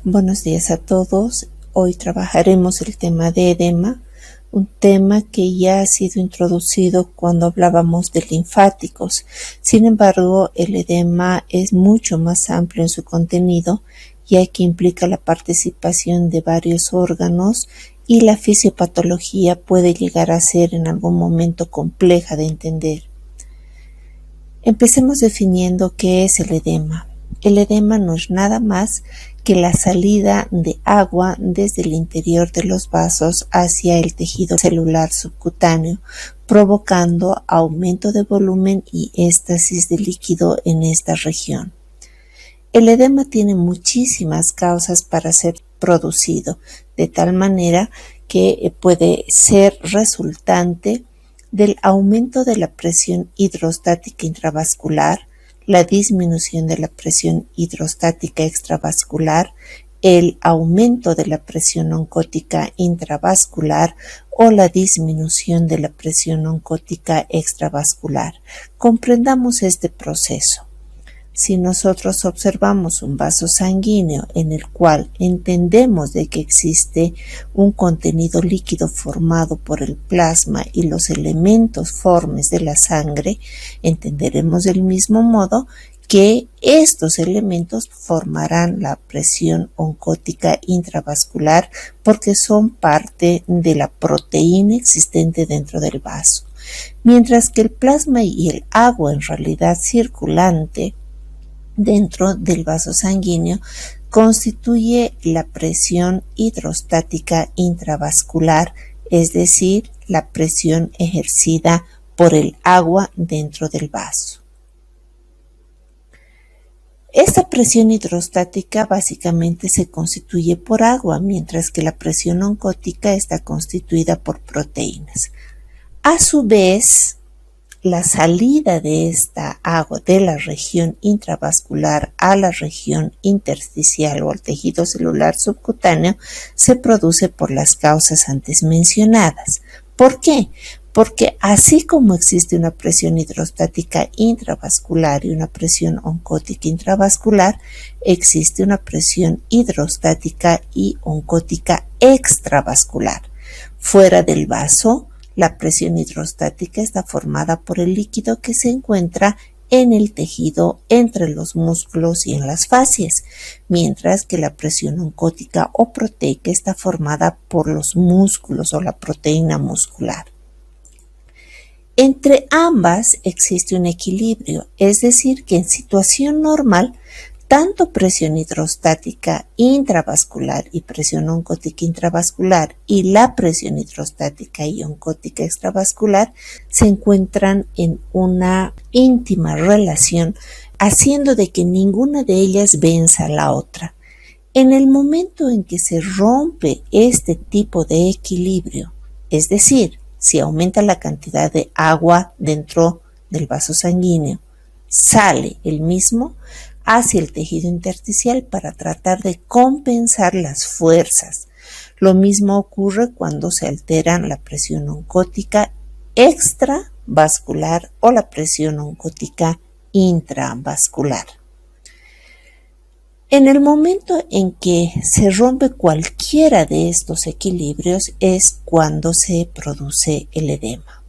Buenos días a todos. Hoy trabajaremos el tema de edema, un tema que ya ha sido introducido cuando hablábamos de linfáticos. Sin embargo, el edema es mucho más amplio en su contenido, ya que implica la participación de varios órganos y la fisiopatología puede llegar a ser en algún momento compleja de entender. Empecemos definiendo qué es el edema. El edema no es nada más que la salida de agua desde el interior de los vasos hacia el tejido celular subcutáneo, provocando aumento de volumen y éstasis de líquido en esta región. El edema tiene muchísimas causas para ser producido, de tal manera que puede ser resultante del aumento de la presión hidrostática intravascular, la disminución de la presión hidrostática extravascular, el aumento de la presión oncótica intravascular o la disminución de la presión oncótica extravascular. Comprendamos este proceso. Si nosotros observamos un vaso sanguíneo en el cual entendemos de que existe un contenido líquido formado por el plasma y los elementos formes de la sangre, entenderemos del mismo modo que estos elementos formarán la presión oncótica intravascular porque son parte de la proteína existente dentro del vaso. Mientras que el plasma y el agua en realidad circulante dentro del vaso sanguíneo constituye la presión hidrostática intravascular, es decir, la presión ejercida por el agua dentro del vaso. Esta presión hidrostática básicamente se constituye por agua, mientras que la presión oncótica está constituida por proteínas. A su vez, la salida de esta agua de la región intravascular a la región intersticial o al tejido celular subcutáneo se produce por las causas antes mencionadas. ¿Por qué? Porque así como existe una presión hidrostática intravascular y una presión oncótica intravascular, existe una presión hidrostática y oncótica extravascular. Fuera del vaso, la presión hidrostática está formada por el líquido que se encuentra en el tejido entre los músculos y en las fascias, mientras que la presión oncótica o proteica está formada por los músculos o la proteína muscular. Entre ambas existe un equilibrio, es decir, que en situación normal, tanto presión hidrostática intravascular y presión oncótica intravascular y la presión hidrostática y oncótica extravascular se encuentran en una íntima relación, haciendo de que ninguna de ellas venza a la otra. En el momento en que se rompe este tipo de equilibrio, es decir, si aumenta la cantidad de agua dentro del vaso sanguíneo, sale el mismo hacia el tejido intersticial para tratar de compensar las fuerzas. Lo mismo ocurre cuando se alteran la presión oncótica extravascular o la presión oncótica intravascular. En el momento en que se rompe cualquiera de estos equilibrios es cuando se produce el edema.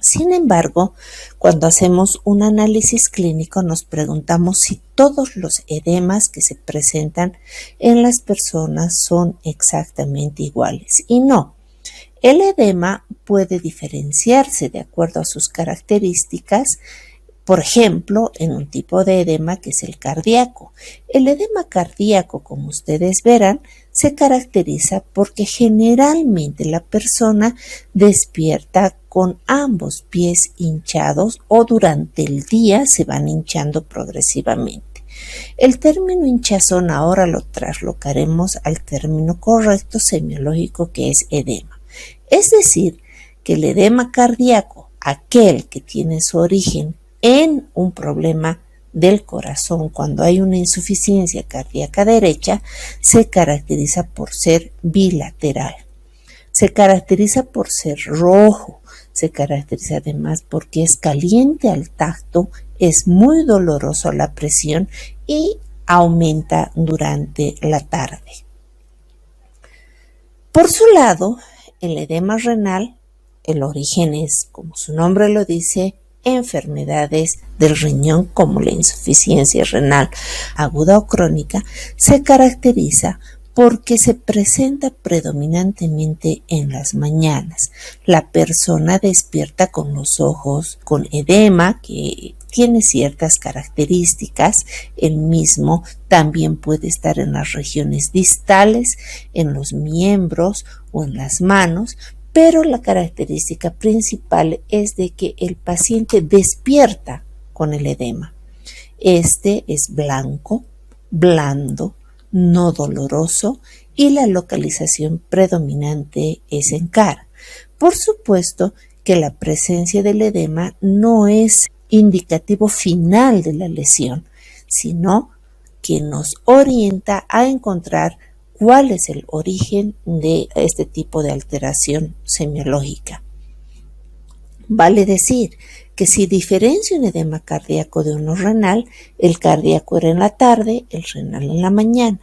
Sin embargo, cuando hacemos un análisis clínico nos preguntamos si todos los edemas que se presentan en las personas son exactamente iguales. Y no, el edema puede diferenciarse de acuerdo a sus características. Por ejemplo, en un tipo de edema que es el cardíaco. El edema cardíaco, como ustedes verán, se caracteriza porque generalmente la persona despierta con ambos pies hinchados o durante el día se van hinchando progresivamente. El término hinchazón ahora lo traslocaremos al término correcto semiológico que es edema. Es decir, que el edema cardíaco, aquel que tiene su origen en un problema del corazón, cuando hay una insuficiencia cardíaca derecha, se caracteriza por ser bilateral. Se caracteriza por ser rojo, se caracteriza además porque es caliente al tacto, es muy doloroso a la presión y aumenta durante la tarde. Por su lado, el edema renal, el origen es, como su nombre lo dice, enfermedades del riñón como la insuficiencia renal aguda o crónica, se caracteriza porque se presenta predominantemente en las mañanas. La persona despierta con los ojos con edema que tiene ciertas características. El mismo también puede estar en las regiones distales, en los miembros o en las manos, pero la característica principal es de que el paciente despierta con el edema. Este es blanco, blando, no doloroso y la localización predominante es en cara. Por supuesto que la presencia del edema no es indicativo final de la lesión, sino que nos orienta a encontrar cuál es el origen de este tipo de alteración semiológica. Vale decir que si diferencio un edema cardíaco de uno renal, el cardíaco era en la tarde, el renal en la mañana.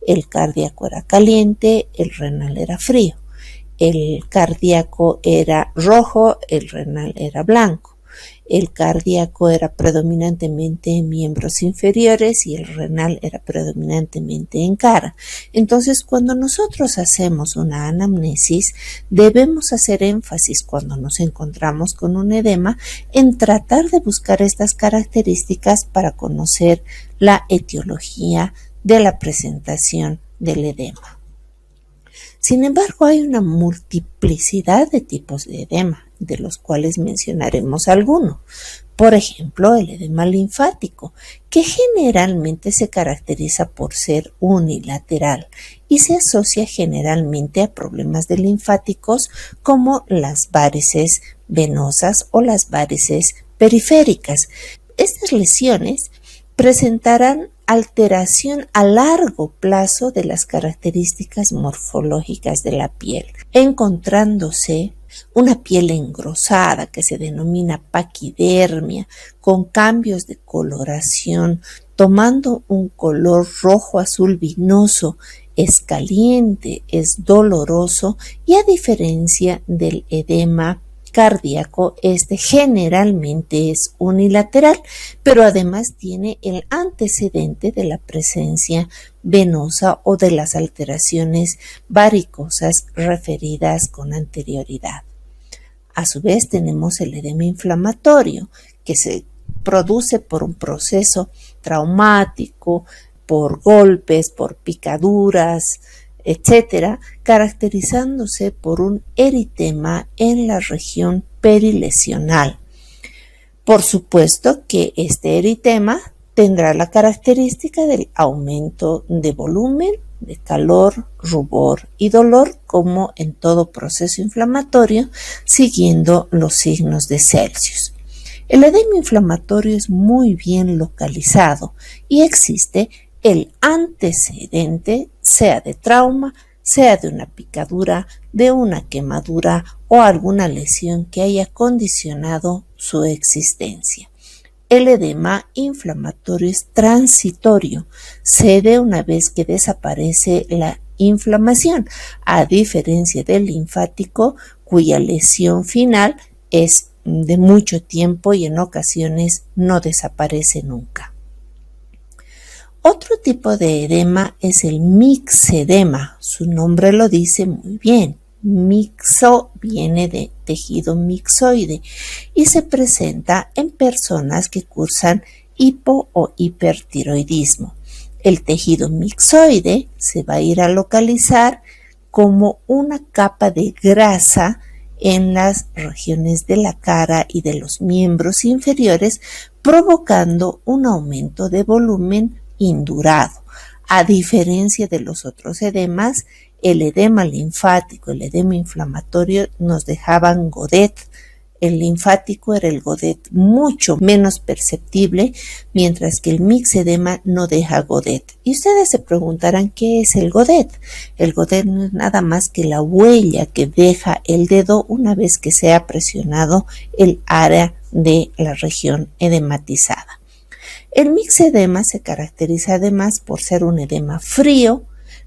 El cardíaco era caliente, el renal era frío. El cardíaco era rojo, el renal era blanco. El cardíaco era predominantemente en miembros inferiores y el renal era predominantemente en cara. Entonces, cuando nosotros hacemos una anamnesis, debemos hacer énfasis cuando nos encontramos con un edema en tratar de buscar estas características para conocer la etiología de la presentación del edema. Sin embargo, hay una multiplicidad de tipos de edema, de los cuales mencionaremos algunos. Por ejemplo, el edema linfático, que generalmente se caracteriza por ser unilateral y se asocia generalmente a problemas de linfáticos como las varices venosas o las varices periféricas. Estas lesiones presentarán alteración a largo plazo de las características morfológicas de la piel, encontrándose una piel engrosada que se denomina paquidermia, con cambios de coloración, tomando un color rojo azul vinoso, es caliente, es doloroso y a diferencia del edema cardíaco, este generalmente es unilateral, pero además tiene el antecedente de la presencia venosa o de las alteraciones varicosas referidas con anterioridad. A su vez tenemos el edema inflamatorio, que se produce por un proceso traumático, por golpes, por picaduras, etcétera, caracterizándose por un eritema en la región perilesional. Por supuesto que este eritema tendrá la característica del aumento de volumen, de calor, rubor y dolor, como en todo proceso inflamatorio, siguiendo los signos de Celsius. El edema inflamatorio es muy bien localizado y existe el antecedente, sea de trauma, sea de una picadura, de una quemadura o alguna lesión que haya condicionado su existencia. El edema inflamatorio es transitorio, cede una vez que desaparece la inflamación, a diferencia del linfático, cuya lesión final es de mucho tiempo y en ocasiones no desaparece nunca. Otro tipo de edema es el mixedema. Su nombre lo dice muy bien. Mixo viene de tejido mixoide y se presenta en personas que cursan hipo o hipertiroidismo. El tejido mixoide se va a ir a localizar como una capa de grasa en las regiones de la cara y de los miembros inferiores, provocando un aumento de volumen indurado. A diferencia de los otros edemas, el edema linfático, el edema inflamatorio nos dejaban godet. El linfático era el godet mucho menos perceptible, mientras que el mixedema no deja godet. Y ustedes se preguntarán qué es el godet. El godet no es nada más que la huella que deja el dedo una vez que se ha presionado el área de la región edematizada. El mixedema se caracteriza además por ser un edema frío,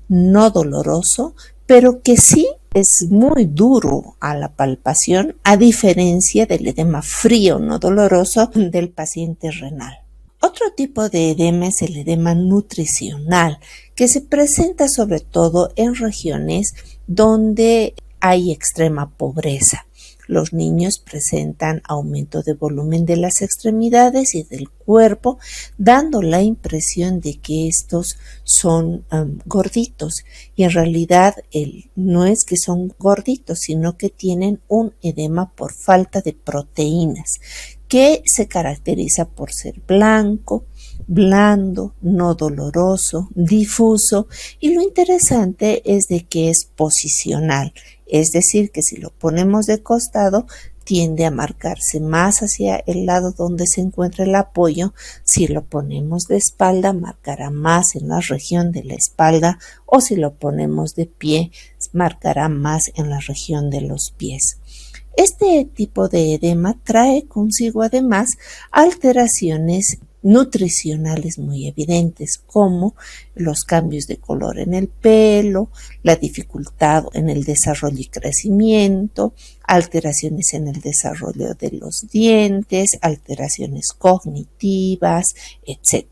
no doloroso, pero que sí es muy duro a la palpación, a diferencia del edema frío no doloroso del paciente renal. Otro tipo de edema es el edema nutricional, que se presenta sobre todo en regiones donde hay extrema pobreza. Los niños presentan aumento de volumen de las extremidades y del cuerpo, dando la impresión de que estos son gorditos. Y en realidad no es que son gorditos, sino que tienen un edema por falta de proteínas, que se caracteriza por ser blanco, blando, no doloroso, difuso, y lo interesante es de que es posicional, es decir, que si lo ponemos de costado tiende a marcarse más hacia el lado donde se encuentra el apoyo. Si lo ponemos de espalda, marcará más en la región de la espalda, o si lo ponemos de pie, marcará más en la región de los pies. Este tipo de edema trae consigo además alteraciones nutricionales muy evidentes, como los cambios de color en el pelo, la dificultad en el desarrollo y crecimiento, alteraciones en el desarrollo de los dientes, alteraciones cognitivas, etc.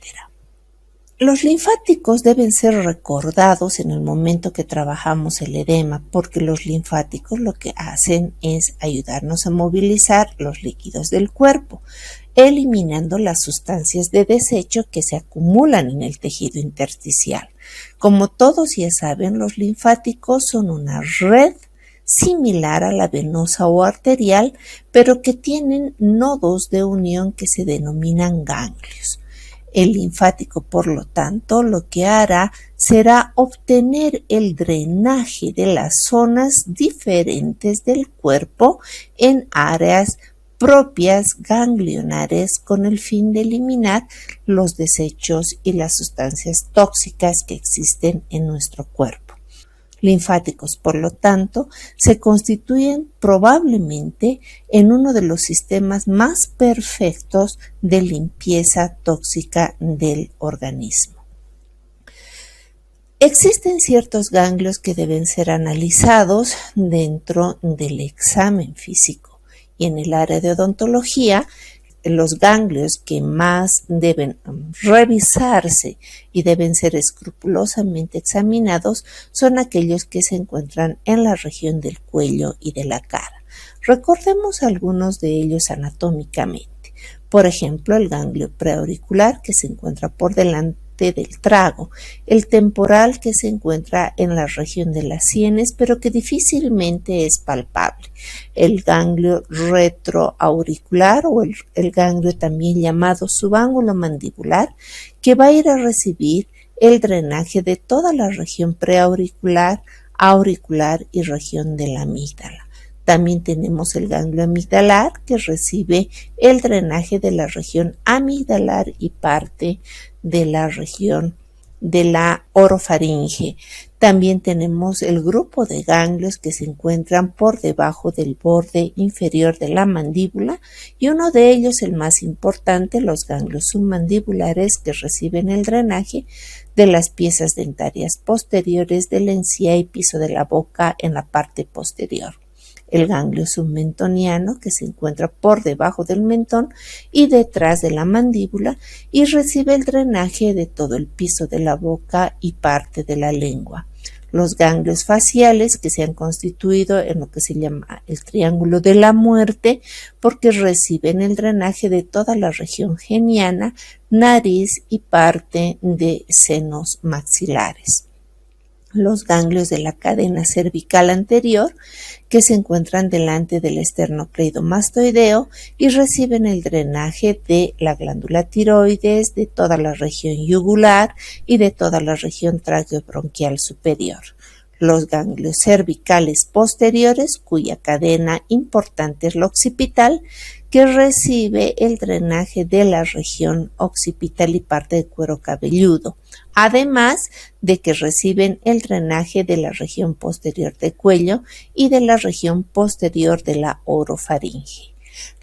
Los linfáticos deben ser recordados en el momento que trabajamos el edema, porque los linfáticos lo que hacen es ayudarnos a movilizar los líquidos del cuerpo, eliminando las sustancias de desecho que se acumulan en el tejido intersticial. Como todos ya saben, los linfáticos son una red similar a la venosa o arterial, pero que tienen nodos de unión que se denominan ganglios. El linfático, por lo tanto, lo que hará será obtener el drenaje de las zonas diferentes del cuerpo en áreas propias ganglionares con el fin de eliminar los desechos y las sustancias tóxicas que existen en nuestro cuerpo. Linfáticos, por lo tanto, se constituyen probablemente en uno de los sistemas más perfectos de limpieza tóxica del organismo. Existen ciertos ganglios que deben ser analizados dentro del examen físico, y en el área de odontología, los ganglios que más deben revisarse y deben ser escrupulosamente examinados son aquellos que se encuentran en la región del cuello y de la cara. Recordemos algunos de ellos anatómicamente. Por ejemplo, el ganglio preauricular, que se encuentra por delante del trago, el temporal, que se encuentra en la región de las sienes pero que difícilmente es palpable, el ganglio retroauricular o el ganglio también llamado subángulo mandibular, que va a ir a recibir el drenaje de toda la región preauricular, auricular y región de la amígdala. También tenemos el ganglio amigdalar, que recibe el drenaje de la región amigdalar y parte de la región de la orofaringe. También tenemos el grupo de ganglios que se encuentran por debajo del borde inferior de la mandíbula, y uno de ellos, el más importante, los ganglios submandibulares, que reciben el drenaje de las piezas dentarias posteriores de la encía y piso de la boca en la parte posterior. El ganglio submentoniano, que se encuentra por debajo del mentón y detrás de la mandíbula, y recibe el drenaje de todo el piso de la boca y parte de la lengua. Los ganglios faciales, que se han constituido en lo que se llama el triángulo de la muerte, porque reciben el drenaje de toda la región geniana, nariz y parte de senos maxilares. Los ganglios de la cadena cervical anterior, que se encuentran delante del esternocleidomastoideo y reciben el drenaje de la glándula tiroides, de toda la región yugular y de toda la región traqueobronquial superior. Los ganglios cervicales posteriores, cuya cadena importante es la occipital, que recibe el drenaje de la región occipital y parte del cuero cabelludo, además de que reciben el drenaje de la región posterior del cuello y de la región posterior de la orofaringe.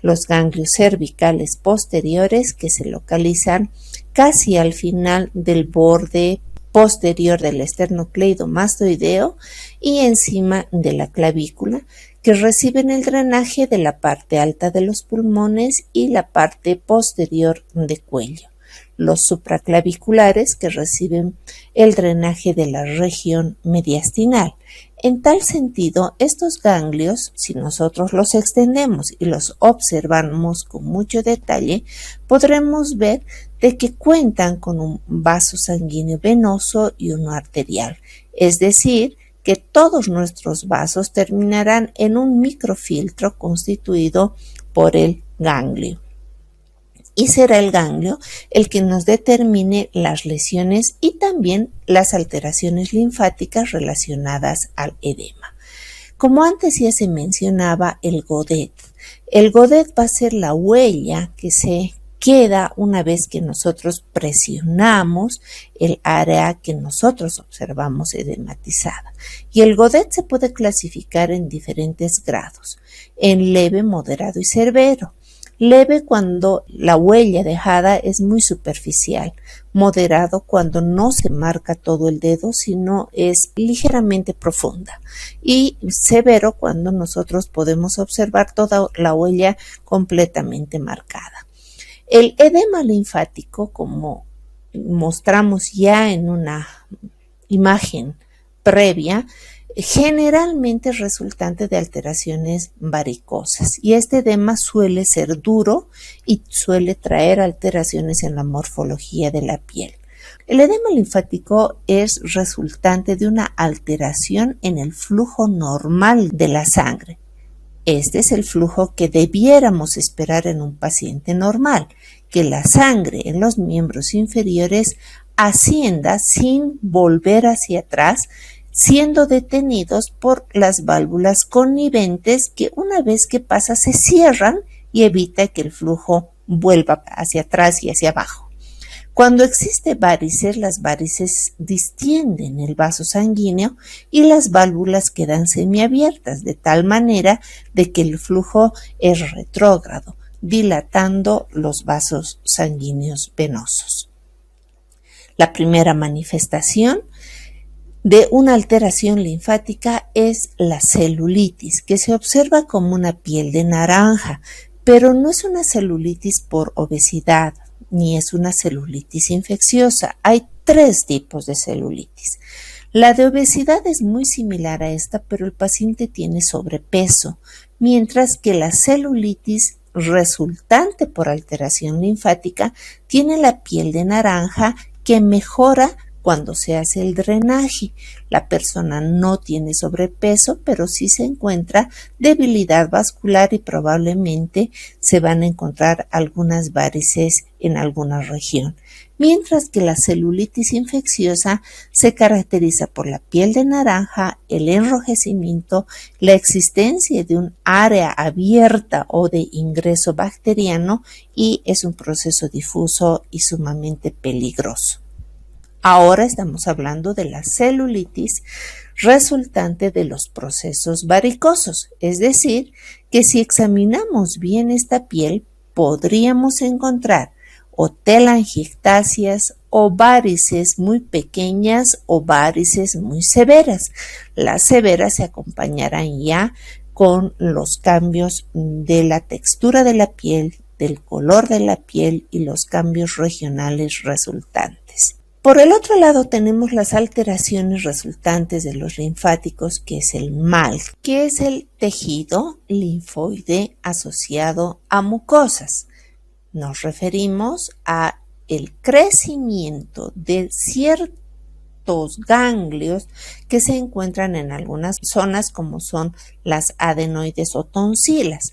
Los ganglios cervicales posteriores, que se localizan casi al final del borde posterior del esternocleidomastoideo y encima de la clavícula, que reciben el drenaje de la parte alta de los pulmones y la parte posterior de cuello. Los supraclaviculares, que reciben el drenaje de la región mediastinal. En tal sentido, estos ganglios, si nosotros los extendemos y los observamos con mucho detalle, podremos ver de que cuentan con un vaso sanguíneo venoso y uno arterial, es decir, que todos nuestros vasos terminarán en un microfiltro constituido por el ganglio. Y será el ganglio el que nos determine las lesiones y también las alteraciones linfáticas relacionadas al edema. Como antes ya se mencionaba, el godet. El godet va a ser la huella que se queda una vez que nosotros presionamos el área que nosotros observamos edematizada. Y el godet se puede clasificar en diferentes grados, en leve, moderado y severo. Leve cuando la huella dejada es muy superficial, moderado cuando no se marca todo el dedo, sino es ligeramente profunda, y severo cuando nosotros podemos observar toda la huella completamente marcada. El edema linfático, como mostramos ya en una imagen previa, generalmente resultante de alteraciones varicosas, y este edema suele ser duro y suele traer alteraciones en la morfología de la piel. El edema linfático es resultante de una alteración en el flujo normal de la sangre. Este es el flujo que debiéramos esperar en un paciente normal, que la sangre en los miembros inferiores ascienda sin volver hacia atrás, siendo detenidos por las válvulas conniventes que una vez que pasa se cierran y evita que el flujo vuelva hacia atrás y hacia abajo. Cuando existe varices, las varices distienden el vaso sanguíneo y las válvulas quedan semiabiertas, de tal manera de que el flujo es retrógrado, dilatando los vasos sanguíneos venosos. La primera manifestación de una alteración linfática es la celulitis, que se observa como una piel de naranja, pero no es una celulitis por obesidad, ni es una celulitis infecciosa. Hay 3 tipos de celulitis. La de obesidad es muy similar a esta, pero el paciente tiene sobrepeso, mientras que la celulitis resultante por alteración linfática tiene la piel de naranja que mejora cuando se hace el drenaje. La persona no tiene sobrepeso, pero sí se encuentra debilidad vascular y probablemente se van a encontrar algunas varices en alguna región. Mientras que la celulitis infecciosa se caracteriza por la piel de naranja, el enrojecimiento, la existencia de un área abierta o de ingreso bacteriano, y es un proceso difuso y sumamente peligroso. Ahora estamos hablando de la celulitis resultante de los procesos varicosos, es decir, que si examinamos bien esta piel, podríamos encontrar o telangiectasias o varices muy pequeñas o varices muy severas. Las severas se acompañarán ya con los cambios de la textura de la piel, del color de la piel y los cambios regionales resultantes. Por el otro lado tenemos las alteraciones resultantes de los linfáticos, que es el MALT, que es el tejido linfoide asociado a mucosas. Nos referimos a el crecimiento de ciertos ganglios que se encuentran en algunas zonas, como son las adenoides o tonsilas.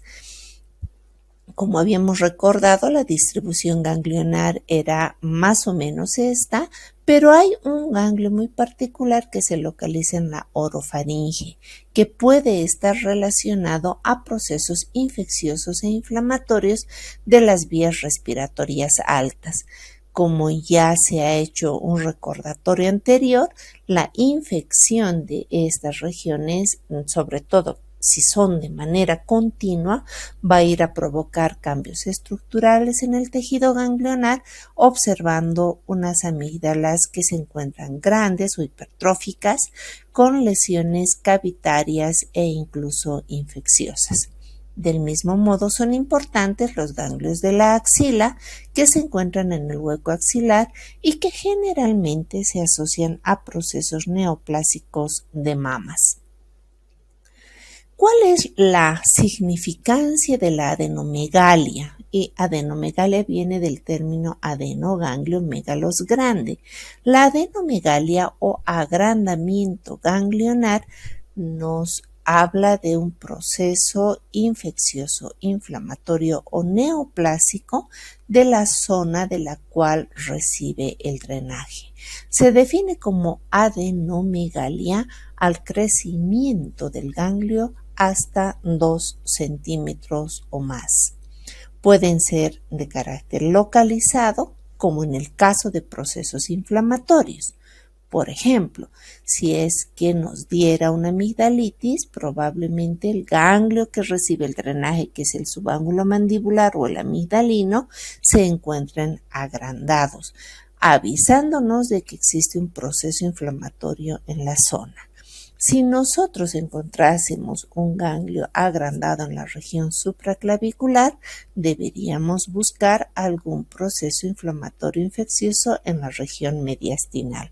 Como habíamos recordado, la distribución ganglionar era más o menos esta, pero hay un ganglio muy particular que se localiza en la orofaringe, que puede estar relacionado a procesos infecciosos e inflamatorios de las vías respiratorias altas. Como ya se ha hecho un recordatorio anterior, la infección de estas regiones, sobre todo si son de manera continua, va a ir a provocar cambios estructurales en el tejido ganglionar, observando unas amígdalas que se encuentran grandes o hipertróficas, con lesiones cavitarias e incluso infecciosas. Del mismo modo son importantes los ganglios de la axila, que se encuentran en el hueco axilar y que generalmente se asocian a procesos neoplásicos de mamas. ¿Cuál es la significancia de la adenomegalia? Y adenomegalia viene del término adenoganglio megalos grande. La adenomegalia o agrandamiento ganglionar nos habla de un proceso infeccioso, inflamatorio o neoplásico de la zona de la cual recibe el drenaje. Se define como adenomegalia al crecimiento del ganglio hasta 2 centímetros o más. Pueden ser de carácter localizado, como en el caso de procesos inflamatorios. Por ejemplo, si es que nos diera una amigdalitis, probablemente el ganglio que recibe el drenaje, que es el subángulo mandibular o el amigdalino, se encuentren agrandados, avisándonos de que existe un proceso inflamatorio en la zona. Si nosotros encontrásemos un ganglio agrandado en la región supraclavicular, deberíamos buscar algún proceso inflamatorio infeccioso en la región mediastinal.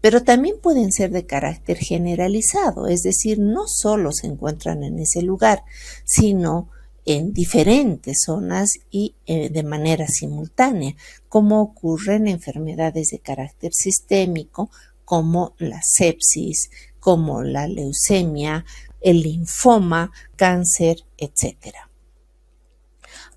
Pero también pueden ser de carácter generalizado, es decir, no solo se encuentran en ese lugar, sino en diferentes zonas y de manera simultánea, como ocurre en enfermedades de carácter sistémico, como la sepsis, como la leucemia, el linfoma, cáncer, etc.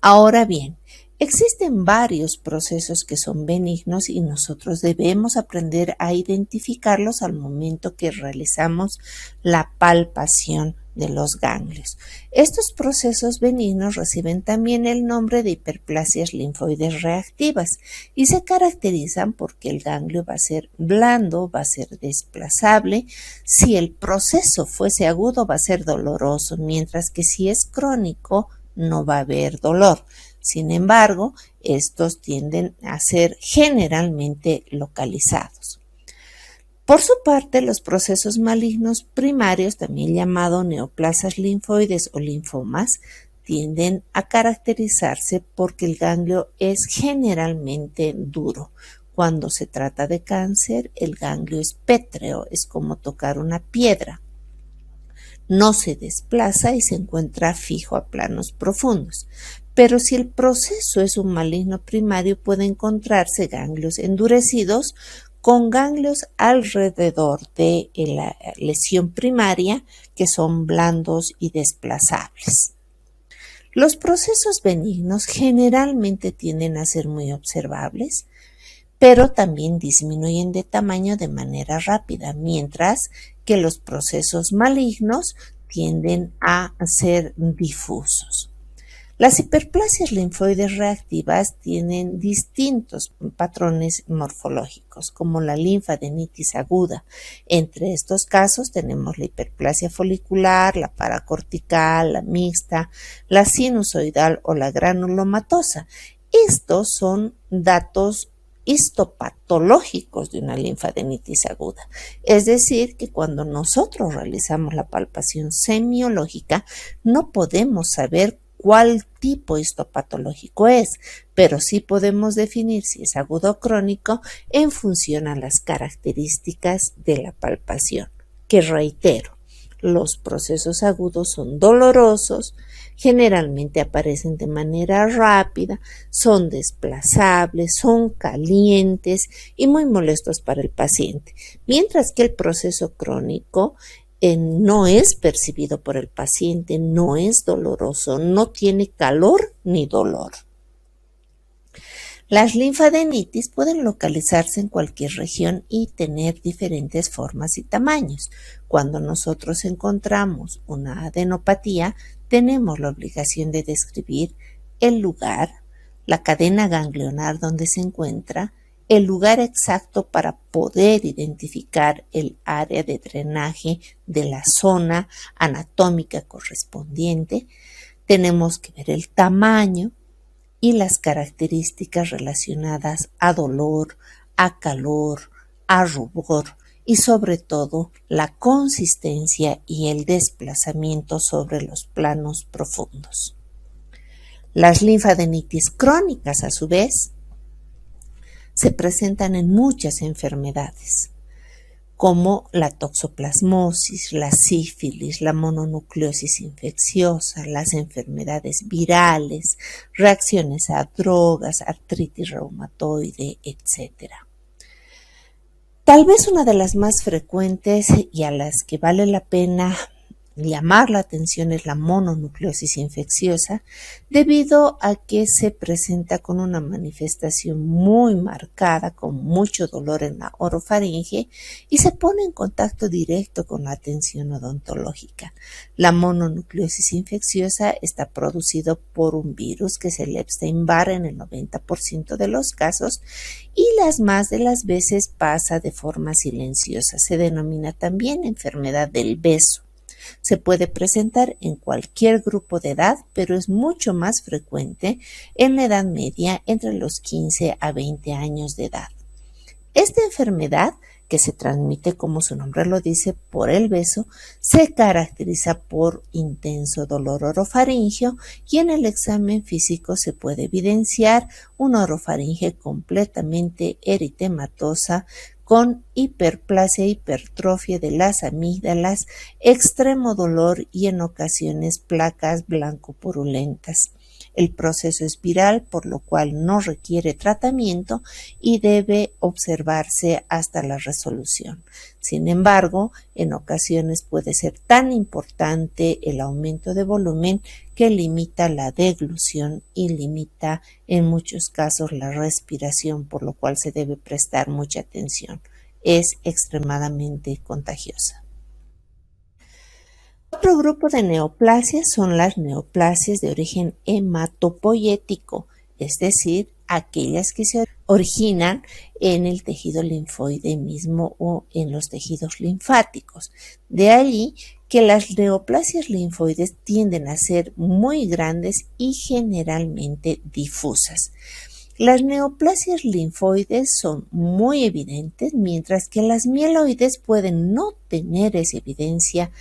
Ahora bien, existen varios procesos que son benignos y nosotros debemos aprender a identificarlos al momento que realizamos la palpación de los ganglios. Estos procesos benignos reciben también el nombre de hiperplasias linfoides reactivas y se caracterizan porque el ganglio va a ser blando, va a ser desplazable. Si el proceso fuese agudo, va a ser doloroso, mientras que si es crónico, no va a haber dolor. Sin embargo, estos tienden a ser generalmente localizados. Por su parte, los procesos malignos primarios, también llamados neoplasias linfoides o linfomas, tienden a caracterizarse porque el ganglio es generalmente duro. Cuando se trata de cáncer, el ganglio es pétreo, es como tocar una piedra. No se desplaza y se encuentra fijo a planos profundos. Pero si el proceso es un maligno primario, puede encontrarse ganglios endurecidos con ganglios alrededor de la lesión primaria que son blandos y desplazables. Los procesos benignos generalmente tienden a ser muy observables, pero también disminuyen de tamaño de manera rápida, mientras que los procesos malignos tienden a ser difusos. Las hiperplasias linfoides reactivas tienen distintos patrones morfológicos, como la linfadenitis aguda. Entre estos casos tenemos la hiperplasia folicular, la paracortical, la mixta, la sinusoidal o la granulomatosa. Estos son datos histopatológicos de una linfadenitis aguda. Es decir, que cuando nosotros realizamos la palpación semiológica, no podemos saber cuál tipo histopatológico es, pero sí podemos definir si es agudo o crónico en función a las características de la palpación, que reitero, los procesos agudos son dolorosos, generalmente aparecen de manera rápida, son desplazables, son calientes y muy molestos para el paciente, mientras que el proceso crónico no es percibido por el paciente, no es doloroso, no tiene calor ni dolor. Las linfadenitis pueden localizarse en cualquier región y tener diferentes formas y tamaños. Cuando nosotros encontramos una adenopatía, tenemos la obligación de describir el lugar, la cadena ganglionar donde se encuentra, el lugar exacto para poder identificar el área de drenaje de la zona anatómica correspondiente. Tenemos que ver el tamaño y las características relacionadas a dolor, a calor, a rubor y sobre todo la consistencia y el desplazamiento sobre los planos profundos. Las linfadenitis crónicas, a su vez, se presentan en muchas enfermedades, como la toxoplasmosis, la sífilis, la mononucleosis infecciosa, las enfermedades virales, reacciones a drogas, artritis reumatoide, etc. Tal vez una de las más frecuentes y a las que vale la pena llamar la atención es la mononucleosis infecciosa, debido a que se presenta con una manifestación muy marcada, con mucho dolor en la orofaringe y se pone en contacto directo con la atención odontológica. La mononucleosis infecciosa está producido por un virus que es el Epstein-Barr en el 90% de los casos y las más de las veces pasa de forma silenciosa. Se denomina también enfermedad del beso. Se puede presentar en cualquier grupo de edad, pero es mucho más frecuente en la edad media entre los 15 a 20 años de edad. Esta enfermedad, que se transmite, como su nombre lo dice, por el beso, se caracteriza por intenso dolor orofaringeo y en el examen físico se puede evidenciar una orofaringe completamente eritematosa con hiperplasia e hipertrofia de las amígdalas, extremo dolor y en ocasiones placas blanco-purulentas. El proceso es viral, por lo cual no requiere tratamiento y debe observarse hasta la resolución. Sin embargo, en ocasiones puede ser tan importante el aumento de volumen que limita la deglución y limita en muchos casos la respiración, por lo cual se debe prestar mucha atención. Es extremadamente contagiosa. Otro grupo de neoplasias son las neoplasias de origen hematopoyético, es decir, aquellas que se originan en el tejido linfoide mismo o en los tejidos linfáticos. De allí que las neoplasias linfoides tienden a ser muy grandes y generalmente difusas. Las neoplasias linfoides son muy evidentes, mientras que las mieloides pueden no tener esa evidencia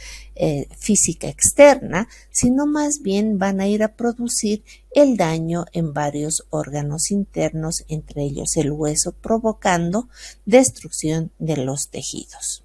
física externa, sino más bien van a ir a producir el daño en varios órganos internos, entre ellos el hueso, provocando destrucción de los tejidos.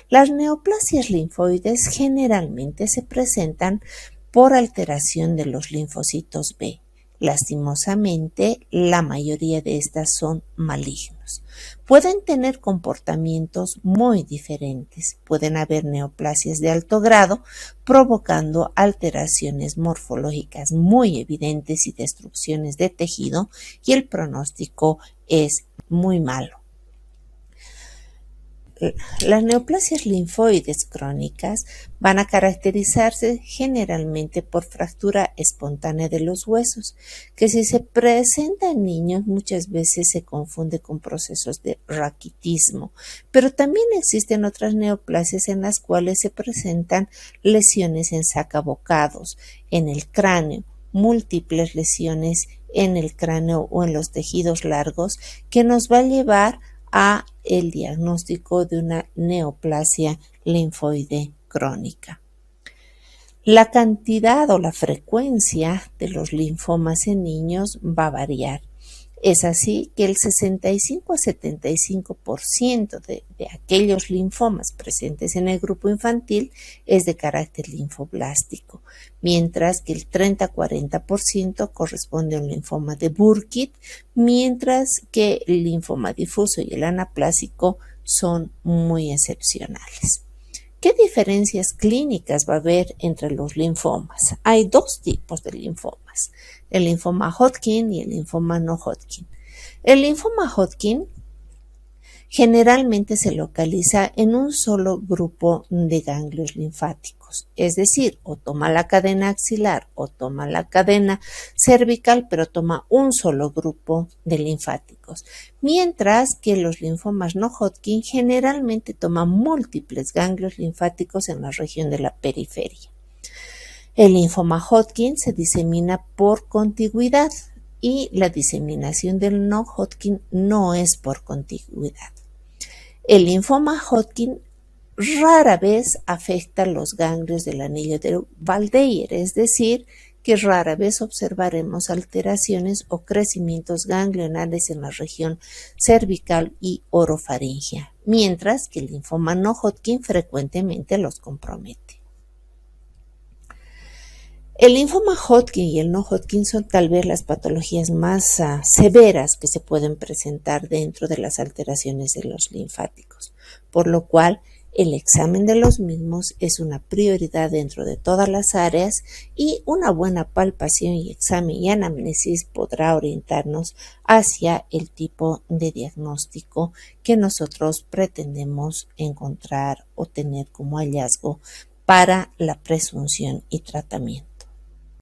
Las neoplasias linfoides generalmente se presentan por alteración de los linfocitos B. Lastimosamente, la mayoría de estas son malignos. Pueden tener comportamientos muy diferentes. Pueden haber neoplasias de alto grado, provocando alteraciones morfológicas muy evidentes y destrucciones de tejido, y el pronóstico es muy malo. Las neoplasias linfoides crónicas van a caracterizarse generalmente por fractura espontánea de los huesos, que si se presenta en niños muchas veces se confunde con procesos de raquitismo, pero también existen otras neoplasias en las cuales se presentan lesiones en sacabocados, en el cráneo, múltiples lesiones en el cráneo o en los tejidos largos, que nos va a llevar a el diagnóstico de una neoplasia linfoide crónica. La cantidad o la frecuencia de los linfomas en niños va a variar. Es así que el 65 a 75% de aquellos linfomas presentes en el grupo infantil es de carácter linfoblástico, mientras que el 30 a 40% corresponde a un linfoma de Burkitt, mientras que el linfoma difuso y el anaplásico son muy excepcionales. ¿Qué diferencias clínicas va a haber entre los linfomas? Hay dos tipos de linfomas, el linfoma Hodgkin y el linfoma no Hodgkin. El linfoma Hodgkin generalmente se localiza en un solo grupo de ganglios linfáticos. linfáticos, es decir, o toma la cadena axilar o toma la cadena cervical, pero toma un solo grupo de linfáticos, mientras que los linfomas no Hodgkin generalmente toman múltiples ganglios linfáticos en la región de la periferia. El linfoma Hodgkin se disemina por contigüidad y la diseminación del no Hodgkin no es por contigüidad. El linfoma Hodgkin rara vez afecta los ganglios del anillo de Waldeyer, es decir, que rara vez observaremos alteraciones o crecimientos ganglionales en la región cervical y orofaringea, mientras que el linfoma no Hodgkin frecuentemente los compromete. El linfoma Hodgkin y el no Hodgkin son tal vez las patologías más severas que se pueden presentar dentro de las alteraciones de los linfáticos, por lo cual el examen de los mismos es una prioridad dentro de todas las áreas y una buena palpación y examen y anamnesis podrá orientarnos hacia el tipo de diagnóstico que nosotros pretendemos encontrar o tener como hallazgo para la presunción y tratamiento.